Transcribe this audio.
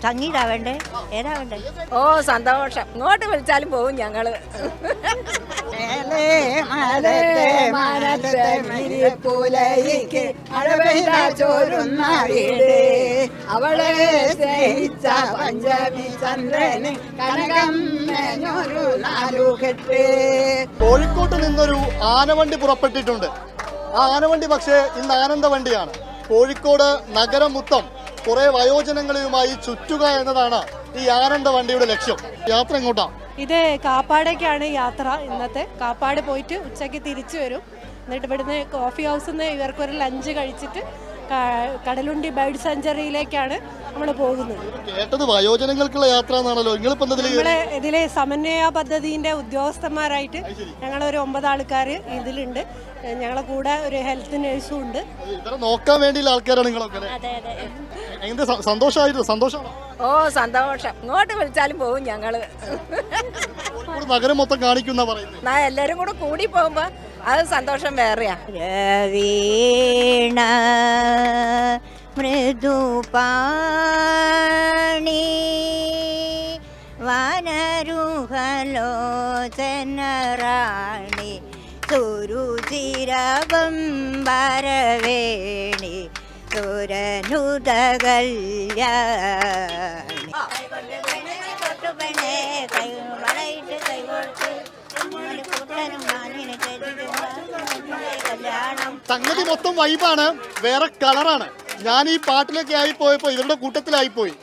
സംഗീതാ വേണ്ടേ? ഏതാ വേണ്ടേ? ഓ സന്തോഷം, ഇങ്ങോട്ട് വിളിച്ചാലും പോകും ഞങ്ങള്. അവളെ സ്നേഹിച്ച പഞ്ചമി ചന്ദ്രന് കനകം മേഞ്ഞൊരു നാലുകെട്ട്. കോഴിക്കോട്ട് നിന്നൊരു ആനവണ്ടി പുറപ്പെട്ടിട്ടുണ്ട്. ആ ആനവണ്ടി പക്ഷേ ഇന്ന് ആനന്ദവണ്ടിയാണ്. കോഴിക്കോട് നഗരം മൊത്തം കുറെ വയോജനങ്ങളുമായി ചുറ്റുക എന്നതാണ് ഈ ആനന്ദവണ്ടിയുടെ ലക്ഷ്യം. യാത്ര എങ്ങോട്ടാ? ഇത് കാപ്പാടേക്കാണ് യാത്ര. ഇന്നത്തെ കാപ്പാട് പോയിട്ട് ഉച്ചയ്ക്ക് തിരിച്ചു വരും. എന്നിട്ട് ഇവിടുന്ന് കോഫി ഹൗസിൽ നിന്ന് ഇവർക്കൊരു ലഞ്ച് കഴിച്ചിട്ട് കടലുണ്ടി ബേർഡ് സെഞ്ചുറിയിലേക്കാണ് നമ്മൾ പോകുന്നത്. കേട്ടത് വയോജനങ്ങൾക്കുള്ള യാത്ര എന്നാണല്ലോ. നമ്മളെ ഇതിലെ സമന്വയ പദ്ധതിന്റെ ഉദ്യോഗസ്ഥന്മാരായിട്ട് ഞങ്ങളൊരു 9 ആൾക്കാർ ഇതിലുണ്ട്. ഞങ്ങളെ കൂടെ ഒരു ഹെൽത്ത് നഴ്സും ഉണ്ട്. നോക്കാൻ വേണ്ടിയുള്ള ആൾക്കാരാണ് നിങ്ങളൊക്കെ. സന്തോഷമാണ്. ഓ സന്തോഷം, ഇങ്ങോട്ട് വിളിച്ചാലും പോകും ഞങ്ങള്. നഗരം മൊത്തം കാണിക്കുന്ന പറയുന്നത്. എല്ലാരും കൂടെ കൂടി പോകുമ്പോ അത് സന്തോഷം വേറെയാ. രവീണ മൃദുപാണി വനരുഹലോചനറാണി സുരുചിരവംബരവേണി സുരനുദകല്യാണി. സംഗതി മൊത്തം വൈബാണ്, വേറെ കളറാണ്. ഞാൻ ഈ പാട്ടിലൊക്കെ ആയിപ്പോയപ്പോ ഇവരുടെ കൂട്ടത്തിലായിപ്പോയി.